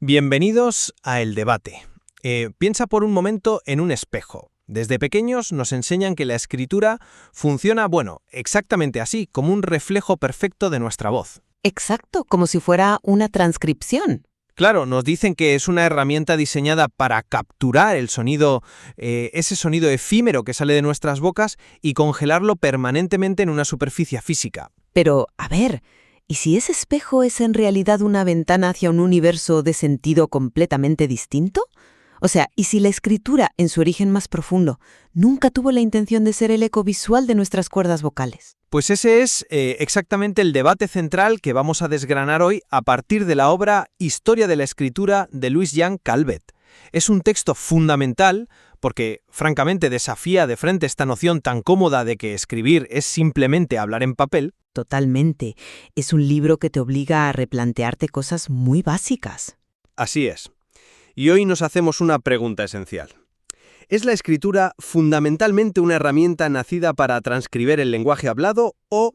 Bienvenidos a El Debate. Piensa por un momento en un espejo. Desde pequeños nos enseñan que la escritura funciona, exactamente así, como un reflejo perfecto de nuestra voz. Exacto, como si fuera una transcripción. Claro, nos dicen que es una herramienta diseñada para capturar el sonido, ese sonido efímero que sale de nuestras bocas y congelarlo permanentemente en una superficie física. Pero, a ver, ¿y si ese espejo es en realidad una ventana hacia un universo de sentido completamente distinto? O sea, ¿y si la escritura, en su origen más profundo, nunca tuvo la intención de ser el eco visual de nuestras cuerdas vocales? Pues ese es exactamente el debate central que vamos a desgranar hoy a partir de la obra Historia de la Escritura de Louis-Jean Calvet. Es un texto fundamental porque, francamente, desafía de frente esta noción tan cómoda de que escribir es simplemente hablar en papel. Totalmente. Es un libro que te obliga a replantearte cosas muy básicas. Así es. Y hoy nos hacemos una pregunta esencial. ¿Es la escritura fundamentalmente una herramienta nacida para transcribir el lenguaje hablado o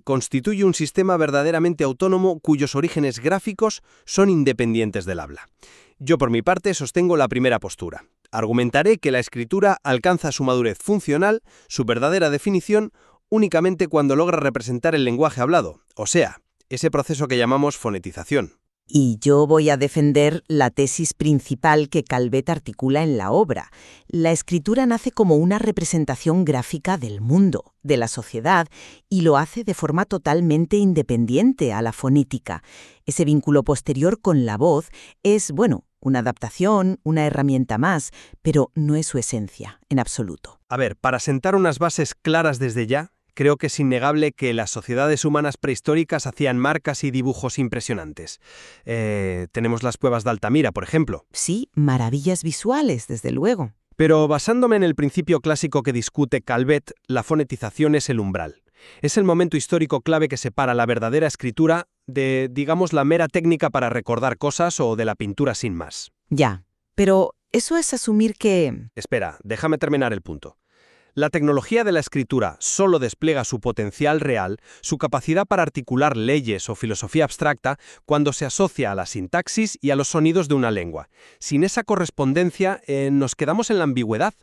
constituye un sistema verdaderamente autónomo cuyos orígenes gráficos son independientes del habla? Yo, por mi parte, sostengo la primera postura. Argumentaré que la escritura alcanza su madurez funcional, su verdadera definición, únicamente cuando logra representar el lenguaje hablado, o sea, ese proceso que llamamos fonetización. Y yo voy a defender la tesis principal que Calvet articula en la obra. La escritura nace como una representación gráfica del mundo, de la sociedad, y lo hace de forma totalmente independiente a la fonética. Ese vínculo posterior con la voz es, una adaptación, una herramienta más, pero no es su esencia, en absoluto. A ver, para sentar unas bases claras desde ya, creo que es innegable que las sociedades humanas prehistóricas hacían marcas y dibujos impresionantes. Tenemos las cuevas de Altamira, por ejemplo. Sí, maravillas visuales, desde luego. Pero basándome en el principio clásico que discute Calvet, la fonetización es el umbral. Es el momento histórico clave que separa la verdadera escritura de, digamos, la mera técnica para recordar cosas o de la pintura sin más. Ya, pero eso es asumir que... Espera, déjame terminar el punto. La tecnología de la escritura solo despliega su potencial real, su capacidad para articular leyes o filosofía abstracta, cuando se asocia a la sintaxis y a los sonidos de una lengua. Sin esa correspondencia, nos quedamos en la ambigüedad.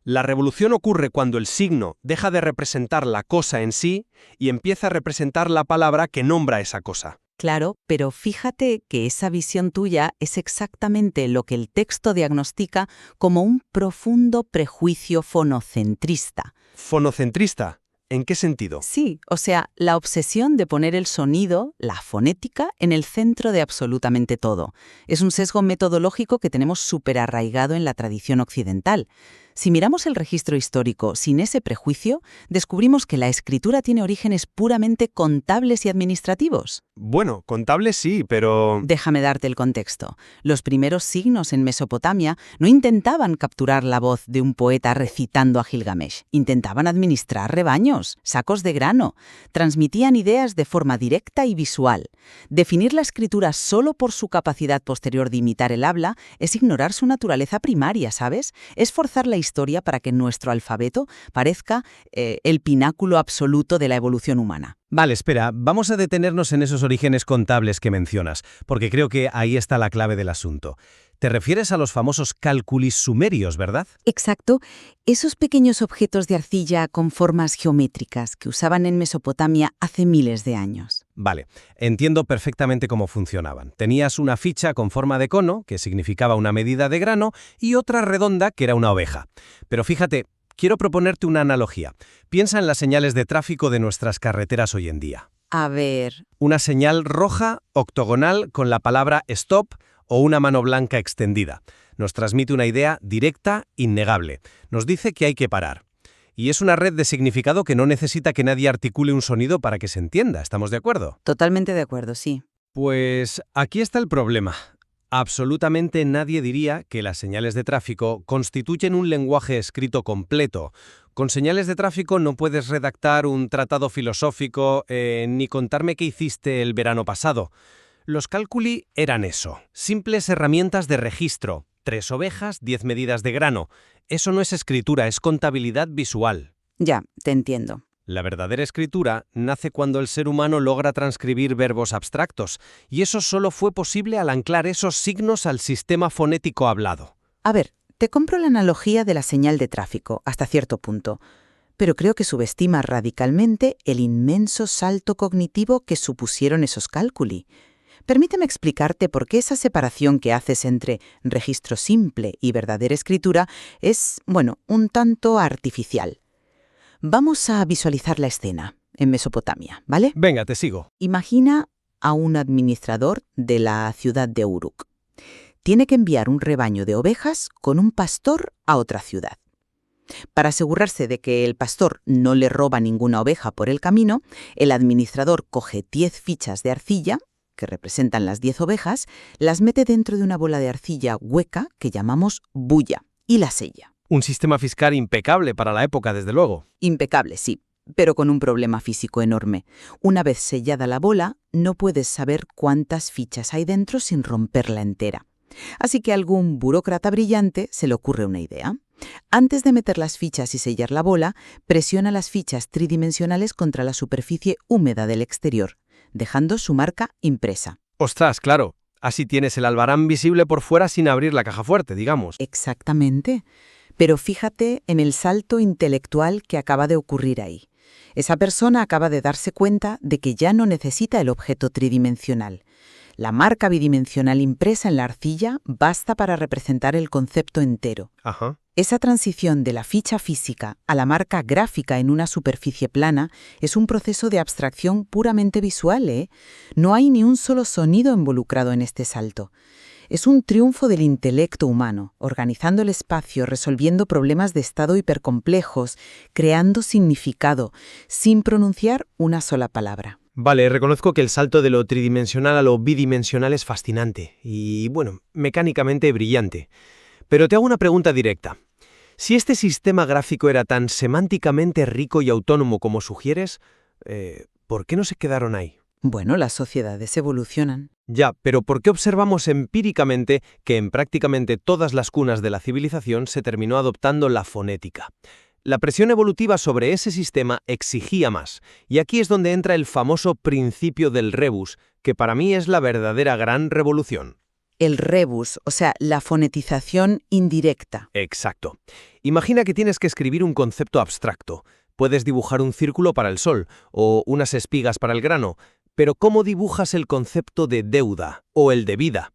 La revolución ocurre cuando el signo deja de representar la cosa en sí y empieza a representar la palabra que nombra esa cosa. Claro, pero fíjate que esa visión tuya es exactamente lo que el texto diagnostica como un profundo prejuicio fonocentrista. ¿Fonocentrista? ¿En qué sentido? Sí, o sea, la obsesión de poner el sonido, la fonética, en el centro de absolutamente todo. Es un sesgo metodológico que tenemos súper arraigado en la tradición occidental. Si miramos el registro histórico sin ese prejuicio, descubrimos que la escritura tiene orígenes puramente contables y administrativos. Bueno, contables sí, pero... Déjame darte el contexto. Los primeros signos en Mesopotamia no intentaban capturar la voz de un poeta recitando a Gilgamesh. Intentaban administrar rebaños, sacos de grano. Transmitían ideas de forma directa y visual. Definir la escritura solo por su capacidad posterior de imitar el habla es ignorar su naturaleza primaria, ¿sabes? Es forzar la historia para que nuestro alfabeto parezca el pináculo absoluto de la evolución humana. Vale, espera, vamos a detenernos en esos orígenes contables que mencionas, porque creo que ahí está la clave del asunto. Te refieres a los famosos cálculis sumerios, ¿verdad? Exacto, esos pequeños objetos de arcilla con formas geométricas que usaban en Mesopotamia hace miles de años. Vale, entiendo perfectamente cómo funcionaban. Tenías una ficha con forma de cono, que significaba una medida de grano, y otra redonda, que era una oveja. Pero fíjate, quiero proponerte una analogía. Piensa en las señales de tráfico de nuestras carreteras hoy en día. A ver... Una señal roja, octogonal, con la palabra stop o una mano blanca extendida. Nos transmite una idea directa, innegable. Nos dice que hay que parar. Y es una red de significado que no necesita que nadie articule un sonido para que se entienda. ¿Estamos de acuerdo? Totalmente de acuerdo, sí. Pues aquí está el problema. Absolutamente nadie diría que las señales de tráfico constituyen un lenguaje escrito completo. Con señales de tráfico no puedes redactar un tratado filosófico ni contarme qué hiciste el verano pasado. Los cálculi eran eso, simples herramientas de registro. 3 ovejas, 10 medidas de grano. Eso no es escritura, es contabilidad visual. Ya, te entiendo. La verdadera escritura nace cuando el ser humano logra transcribir verbos abstractos, y eso solo fue posible al anclar esos signos al sistema fonético hablado. A ver, te compro la analogía de la señal de tráfico, hasta cierto punto, pero creo que subestima radicalmente el inmenso salto cognitivo que supusieron esos cálculi. Permíteme explicarte por qué esa separación que haces entre registro simple y verdadera escritura es, un tanto artificial. Vamos a visualizar la escena en Mesopotamia, ¿vale? Venga, te sigo. Imagina a un administrador de la ciudad de Uruk. Tiene que enviar un rebaño de ovejas con un pastor a otra ciudad. Para asegurarse de que el pastor no le roba ninguna oveja por el camino, el administrador coge 10 fichas de arcilla, que representan las 10 ovejas, las mete dentro de una bola de arcilla hueca que llamamos bulla y la sella. Un sistema fiscal impecable para la época, desde luego. Impecable, sí, pero con un problema físico enorme. Una vez sellada la bola, no puedes saber cuántas fichas hay dentro sin romperla entera. Así que a algún burócrata brillante se le ocurre una idea. Antes de meter las fichas y sellar la bola, presiona las fichas tridimensionales contra la superficie húmeda del exterior, dejando su marca impresa. Ostras, claro. Así tienes el albarán visible por fuera sin abrir la caja fuerte, digamos. Exactamente. Pero fíjate en el salto intelectual que acaba de ocurrir ahí. Esa persona acaba de darse cuenta de que ya no necesita el objeto tridimensional. La marca bidimensional impresa en la arcilla basta para representar el concepto entero. Ajá. Esa transición de la ficha física a la marca gráfica en una superficie plana es un proceso de abstracción puramente visual, ¿eh? No hay ni un solo sonido involucrado en este salto. Es un triunfo del intelecto humano, organizando el espacio, resolviendo problemas de estado hipercomplejos, creando significado, sin pronunciar una sola palabra. Vale, reconozco que el salto de lo tridimensional a lo bidimensional es fascinante y, mecánicamente brillante. Pero te hago una pregunta directa. Si este sistema gráfico era tan semánticamente rico y autónomo como sugieres, ¿por qué no se quedaron ahí? Bueno, las sociedades evolucionan. Ya, pero ¿por qué observamos empíricamente que en prácticamente todas las cunas de la civilización se terminó adoptando la fonética? La presión evolutiva sobre ese sistema exigía más, y aquí es donde entra el famoso principio del rebus, que para mí es la verdadera gran revolución. El rebus, o sea, la fonetización indirecta. Exacto. Imagina que tienes que escribir un concepto abstracto. Puedes dibujar un círculo para el sol, o unas espigas para el grano, pero ¿cómo dibujas el concepto de deuda o el de vida?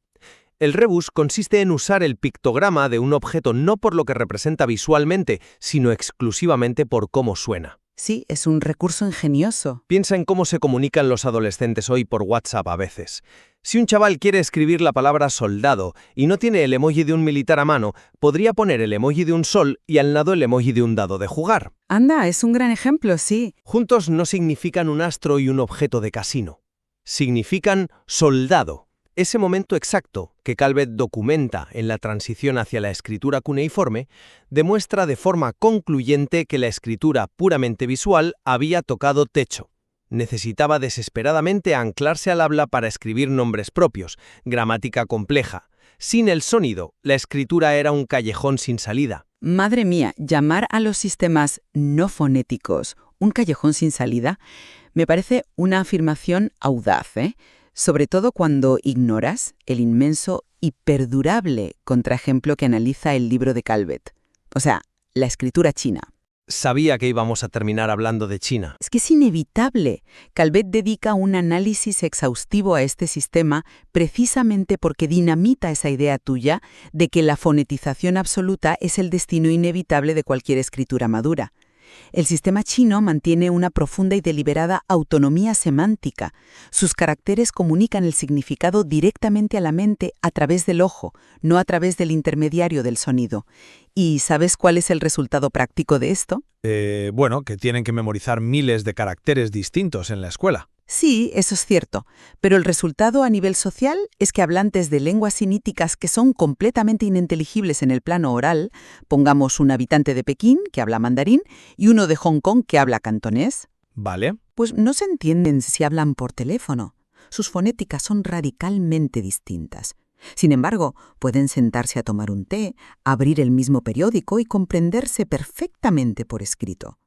El rebus consiste en usar el pictograma de un objeto no por lo que representa visualmente, sino exclusivamente por cómo suena. Sí, es un recurso ingenioso. Piensa en cómo se comunican los adolescentes hoy por WhatsApp a veces. Si un chaval quiere escribir la palabra soldado y no tiene el emoji de un militar a mano, podría poner el emoji de un sol y al lado el emoji de un dado de jugar. Anda, es un gran ejemplo, sí. Juntos no significan un astro y un objeto de casino. Significan soldado. Ese momento exacto que Calvet documenta en la transición hacia la escritura cuneiforme demuestra de forma concluyente que la escritura puramente visual había tocado techo. Necesitaba desesperadamente anclarse al habla para escribir nombres propios, gramática compleja. Sin el sonido, la escritura era un callejón sin salida. Madre mía, llamar a los sistemas no fonéticos un callejón sin salida me parece una afirmación audaz, ¿eh? Sobre todo cuando ignoras el inmenso y perdurable contraejemplo que analiza el libro de Calvet. O sea, la escritura china. Sabía que íbamos a terminar hablando de China. Es que es inevitable. Calvet dedica un análisis exhaustivo a este sistema precisamente porque dinamita esa idea tuya de que la fonetización absoluta es el destino inevitable de cualquier escritura madura. El sistema chino mantiene una profunda y deliberada autonomía semántica. Sus caracteres comunican el significado directamente a la mente a través del ojo, no a través del intermediario del sonido. ¿Y sabes cuál es el resultado práctico de esto? Que tienen que memorizar miles de caracteres distintos en la escuela. Sí, eso es cierto, pero el resultado a nivel social es que hablantes de lenguas siníticas que son completamente ininteligibles en el plano oral, pongamos un habitante de Pekín que habla mandarín y uno de Hong Kong que habla cantonés, ¿Vale? pues no se entienden si hablan por teléfono. Sus fonéticas son radicalmente distintas. Sin embargo, pueden sentarse a tomar un té, abrir el mismo periódico y comprenderse perfectamente por escrito.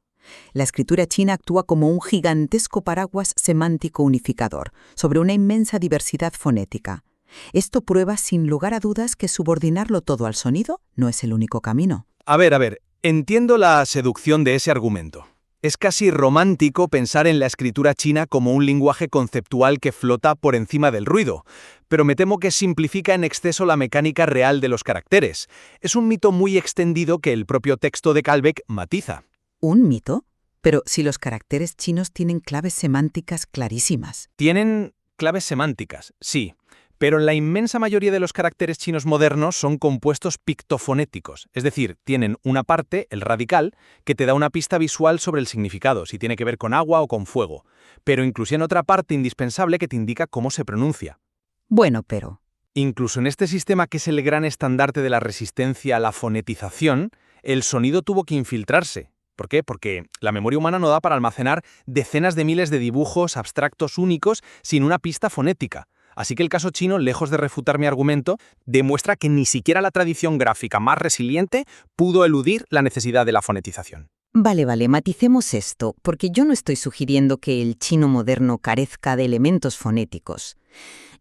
La escritura china actúa como un gigantesco paraguas semántico unificador sobre una inmensa diversidad fonética. Esto prueba sin lugar a dudas que subordinarlo todo al sonido no es el único camino. A ver, entiendo la seducción de ese argumento. Es casi romántico pensar en la escritura china como un lenguaje conceptual que flota por encima del ruido, pero me temo que simplifica en exceso la mecánica real de los caracteres. Es un mito muy extendido que el propio texto de Kalbeck matiza. ¿Un mito? Pero si los caracteres chinos tienen claves semánticas clarísimas. Tienen claves semánticas, sí, pero la inmensa mayoría de los caracteres chinos modernos son compuestos pictofonéticos, es decir, tienen una parte, el radical, que te da una pista visual sobre el significado, si tiene que ver con agua o con fuego, pero incluyen otra parte indispensable que te indica cómo se pronuncia. Bueno, pero... Incluso en este sistema que es el gran estandarte de la resistencia a la fonetización, el sonido tuvo que infiltrarse. ¿Por qué? Porque la memoria humana no da para almacenar decenas de miles de dibujos abstractos únicos sin una pista fonética. Así que el caso chino, lejos de refutar mi argumento, demuestra que ni siquiera la tradición gráfica más resiliente pudo eludir la necesidad de la fonetización. Vale, maticemos esto, porque yo no estoy sugiriendo que el chino moderno carezca de elementos fonéticos.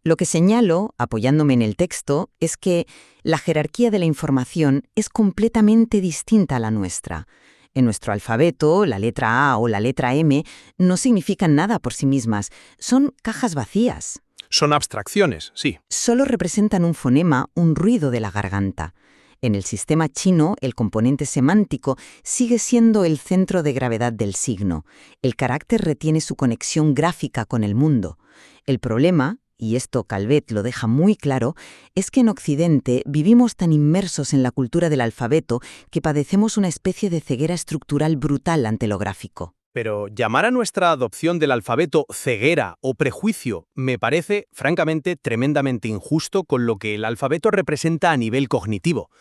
Lo que señalo, apoyándome en el texto, es que la jerarquía de la información es completamente distinta a la nuestra. En nuestro alfabeto, la letra A o la letra M no significan nada por sí mismas, son cajas vacías. Son abstracciones, sí. Solo representan un fonema, un ruido de la garganta. En el sistema chino, el componente semántico sigue siendo el centro de gravedad del signo. El carácter retiene su conexión gráfica con el mundo. El problema, y esto Calvet lo deja muy claro, es que en Occidente vivimos tan inmersos en la cultura del alfabeto que padecemos una especie de ceguera estructural brutal ante lo gráfico. Pero llamar a nuestra adopción del alfabeto ceguera o prejuicio me parece, francamente, tremendamente injusto con lo que el alfabeto representa a nivel cognitivo.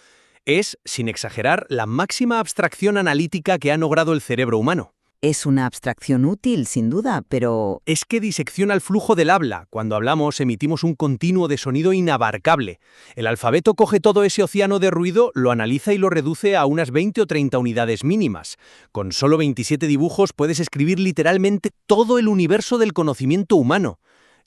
Es, sin exagerar, la máxima abstracción analítica que ha logrado el cerebro humano. Es una abstracción útil, sin duda, pero... Es que disecciona el flujo del habla. Cuando hablamos emitimos un continuo de sonido inabarcable. El alfabeto coge todo ese océano de ruido, lo analiza y lo reduce a unas 20 o 30 unidades mínimas. Con solo 27 dibujos puedes escribir literalmente todo el universo del conocimiento humano.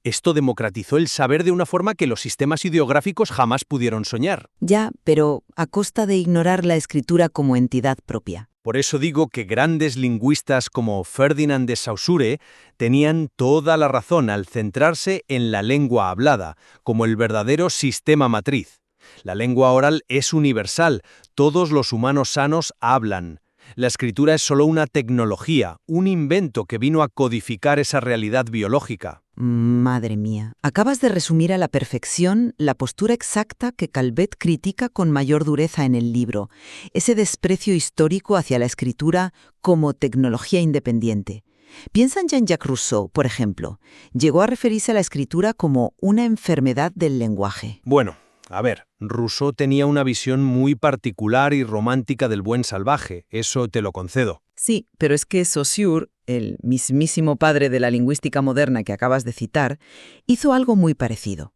Esto democratizó el saber de una forma que los sistemas ideográficos jamás pudieron soñar. Ya, pero a costa de ignorar la escritura como entidad propia. Por eso digo que grandes lingüistas como Ferdinand de Saussure tenían toda la razón al centrarse en la lengua hablada, como el verdadero sistema matriz. La lengua oral es universal, todos los humanos sanos hablan. La escritura es solo una tecnología, un invento que vino a codificar esa realidad biológica. Madre mía, acabas de resumir a la perfección la postura exacta que Calvet critica con mayor dureza en el libro, ese desprecio histórico hacia la escritura como tecnología independiente. Piensa en Jean-Jacques Rousseau, por ejemplo. Llegó a referirse a la escritura como una enfermedad del lenguaje. Bueno, a ver, Rousseau tenía una visión muy particular y romántica del buen salvaje, eso te lo concedo. Sí, pero es que Saussure, el mismísimo padre de la lingüística moderna que acabas de citar, hizo algo muy parecido.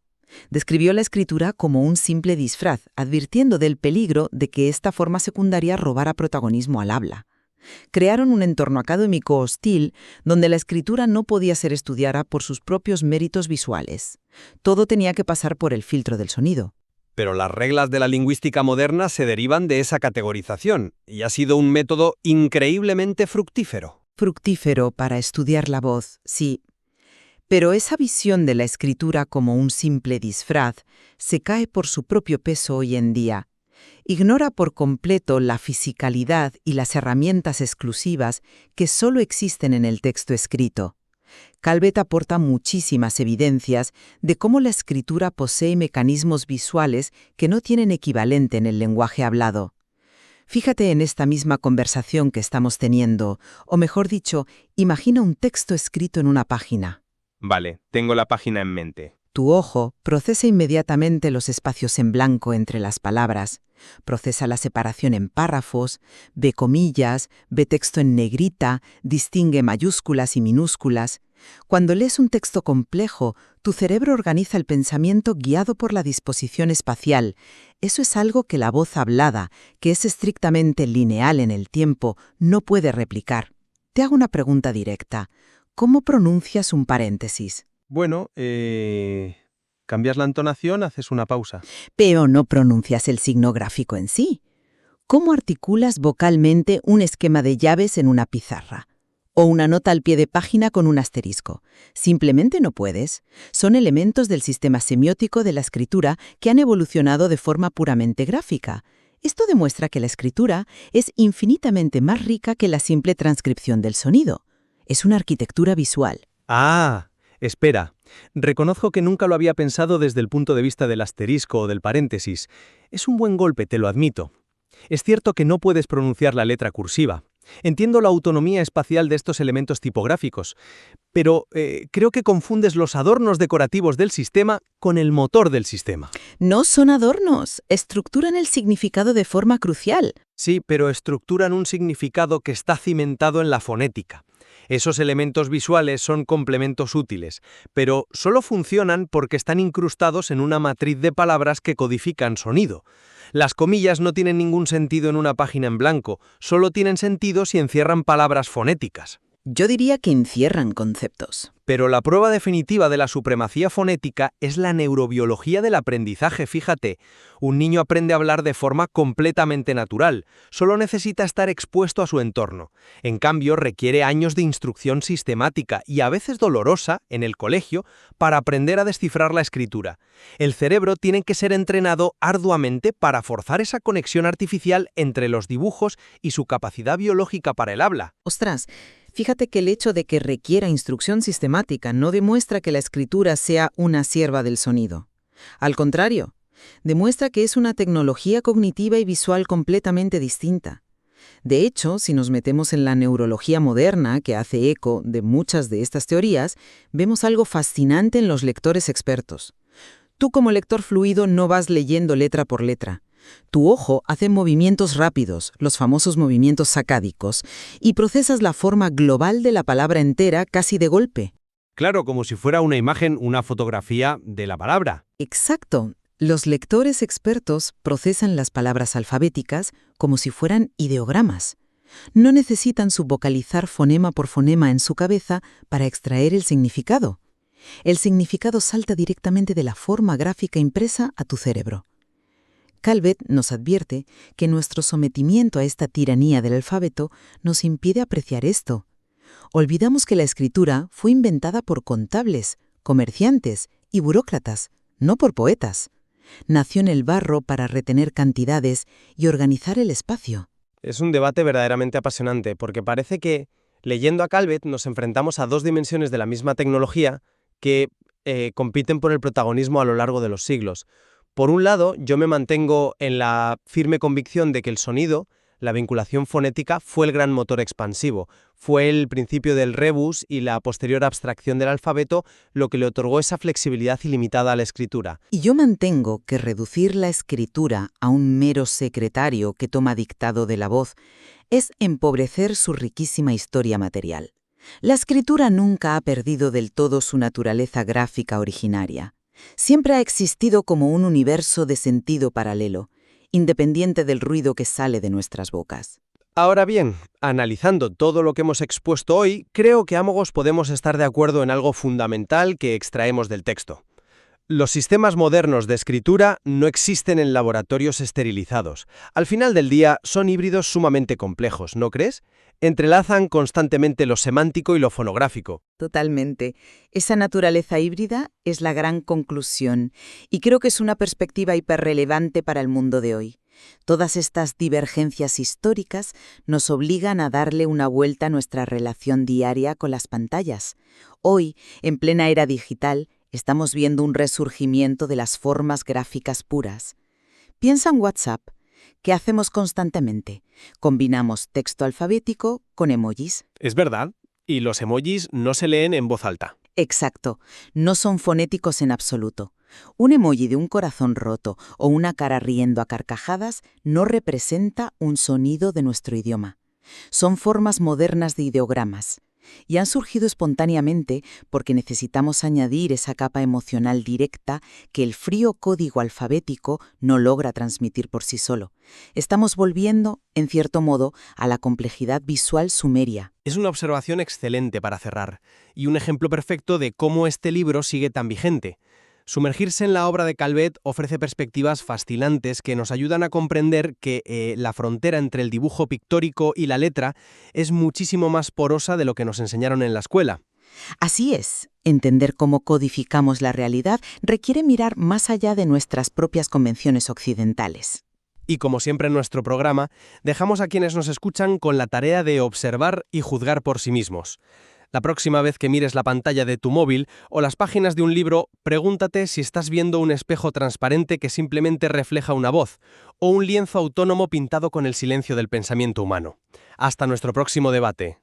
Describió la escritura como un simple disfraz, advirtiendo del peligro de que esta forma secundaria robara protagonismo al habla. Crearon un entorno académico hostil donde la escritura no podía ser estudiada por sus propios méritos visuales. Todo tenía que pasar por el filtro del sonido. Pero las reglas de la lingüística moderna se derivan de esa categorización, y ha sido un método increíblemente fructífero. Fructífero para estudiar la voz, sí. Pero esa visión de la escritura como un simple disfraz se cae por su propio peso hoy en día. Ignora por completo la fisicalidad y las herramientas exclusivas que solo existen en el texto escrito. Calvet aporta muchísimas evidencias de cómo la escritura posee mecanismos visuales que no tienen equivalente en el lenguaje hablado. Fíjate en esta misma conversación que estamos teniendo, o mejor dicho, imagina un texto escrito en una página. Vale, tengo la página en mente. Tu ojo procesa inmediatamente los espacios en blanco entre las palabras, procesa la separación en párrafos, ve comillas, ve texto en negrita, distingue mayúsculas y minúsculas. Cuando lees un texto complejo, tu cerebro organiza el pensamiento guiado por la disposición espacial. Eso es algo que la voz hablada, que es estrictamente lineal en el tiempo, no puede replicar. Te hago una pregunta directa. ¿Cómo pronuncias un paréntesis? Bueno, cambias la entonación, haces una pausa. Pero no pronuncias el signo gráfico en sí. ¿Cómo articulas vocalmente un esquema de llaves en una pizarra? O una nota al pie de página con un asterisco. Simplemente no puedes. Son elementos del sistema semiótico de la escritura que han evolucionado de forma puramente gráfica. Esto demuestra que la escritura es infinitamente más rica que la simple transcripción del sonido. Es una arquitectura visual. Ah, espera. Reconozco que nunca lo había pensado desde el punto de vista del asterisco o del paréntesis. Es un buen golpe, te lo admito. Es cierto que no puedes pronunciar la letra cursiva. Entiendo la autonomía espacial de estos elementos tipográficos, pero creo que confundes los adornos decorativos del sistema con el motor del sistema. No son adornos, estructuran el significado de forma crucial. Sí, pero estructuran un significado que está cimentado en la fonética. Esos elementos visuales son complementos útiles, pero solo funcionan porque están incrustados en una matriz de palabras que codifican sonido. Las comillas no tienen ningún sentido en una página en blanco, solo tienen sentido si encierran palabras fonéticas. Yo diría que encierran conceptos. Pero la prueba definitiva de la supremacía fonética es la neurobiología del aprendizaje, fíjate. Un niño aprende a hablar de forma completamente natural, solo necesita estar expuesto a su entorno. En cambio, requiere años de instrucción sistemática y a veces dolorosa, en el colegio, para aprender a descifrar la escritura. El cerebro tiene que ser entrenado arduamente para forzar esa conexión artificial entre los dibujos y su capacidad biológica para el habla. Ostras, fíjate que el hecho de que requiera instrucción sistemática no demuestra que la escritura sea una sierva del sonido. Al contrario, demuestra que es una tecnología cognitiva y visual completamente distinta. De hecho, si nos metemos en la neurología moderna, que hace eco de muchas de estas teorías, vemos algo fascinante en los lectores expertos. Tú como lector fluido no vas leyendo letra por letra. Tu ojo hace movimientos rápidos, los famosos movimientos sacádicos, y procesas la forma global de la palabra entera casi de golpe. Claro, como si fuera una imagen, una fotografía de la palabra. Exacto. Los lectores expertos procesan las palabras alfabéticas como si fueran ideogramas. No necesitan subvocalizar fonema por fonema en su cabeza para extraer el significado. El significado salta directamente de la forma gráfica impresa a tu cerebro. Calvet nos advierte que nuestro sometimiento a esta tiranía del alfabeto nos impide apreciar esto. Olvidamos que la escritura fue inventada por contables, comerciantes y burócratas, no por poetas. Nació en el barro para retener cantidades y organizar el espacio. Es un debate verdaderamente apasionante, porque parece que, leyendo a Calvet, nos enfrentamos a dos dimensiones de la misma tecnología que compiten por el protagonismo a lo largo de los siglos. Por un lado, yo me mantengo en la firme convicción de que el sonido, la vinculación fonética, fue el gran motor expansivo. Fue el principio del rebus y la posterior abstracción del alfabeto lo que le otorgó esa flexibilidad ilimitada a la escritura. Y yo mantengo que reducir la escritura a un mero secretario que toma dictado de la voz es empobrecer su riquísima historia material. La escritura nunca ha perdido del todo su naturaleza gráfica originaria. Siempre ha existido como un universo de sentido paralelo, independiente del ruido que sale de nuestras bocas. Ahora bien, analizando todo lo que hemos expuesto hoy, creo que ambos podemos estar de acuerdo en algo fundamental que extraemos del texto. Los sistemas modernos de escritura no existen en laboratorios esterilizados. Al final del día son híbridos sumamente complejos, ¿no crees? Entrelazan constantemente lo semántico y lo fonográfico. Totalmente. Esa naturaleza híbrida es la gran conclusión, y creo que es una perspectiva hiperrelevante para el mundo de hoy. Todas estas divergencias históricas nos obligan a darle una vuelta a nuestra relación diaria con las pantallas. Hoy, en plena era digital, estamos viendo un resurgimiento de las formas gráficas puras. Piensa en WhatsApp. ¿Qué hacemos constantemente? Combinamos texto alfabético con emojis. Es verdad, y los emojis no se leen en voz alta. Exacto, no son fonéticos en absoluto. Un emoji de un corazón roto o una cara riendo a carcajadas no representa un sonido de nuestro idioma. Son formas modernas de ideogramas. Y han surgido espontáneamente porque necesitamos añadir esa capa emocional directa que el frío código alfabético no logra transmitir por sí solo. Estamos volviendo, en cierto modo, a la complejidad visual sumeria. Es una observación excelente para cerrar, y un ejemplo perfecto de cómo este libro sigue tan vigente. Sumergirse en la obra de Calvet ofrece perspectivas fascinantes que nos ayudan a comprender que la frontera entre el dibujo pictórico y la letra es muchísimo más porosa de lo que nos enseñaron en la escuela. Así es, entender cómo codificamos la realidad requiere mirar más allá de nuestras propias convenciones occidentales. Y como siempre en nuestro programa, dejamos a quienes nos escuchan con la tarea de observar y juzgar por sí mismos. La próxima vez que mires la pantalla de tu móvil o las páginas de un libro, pregúntate si estás viendo un espejo transparente que simplemente refleja una voz, o un lienzo autónomo pintado con el silencio del pensamiento humano. Hasta nuestro próximo debate.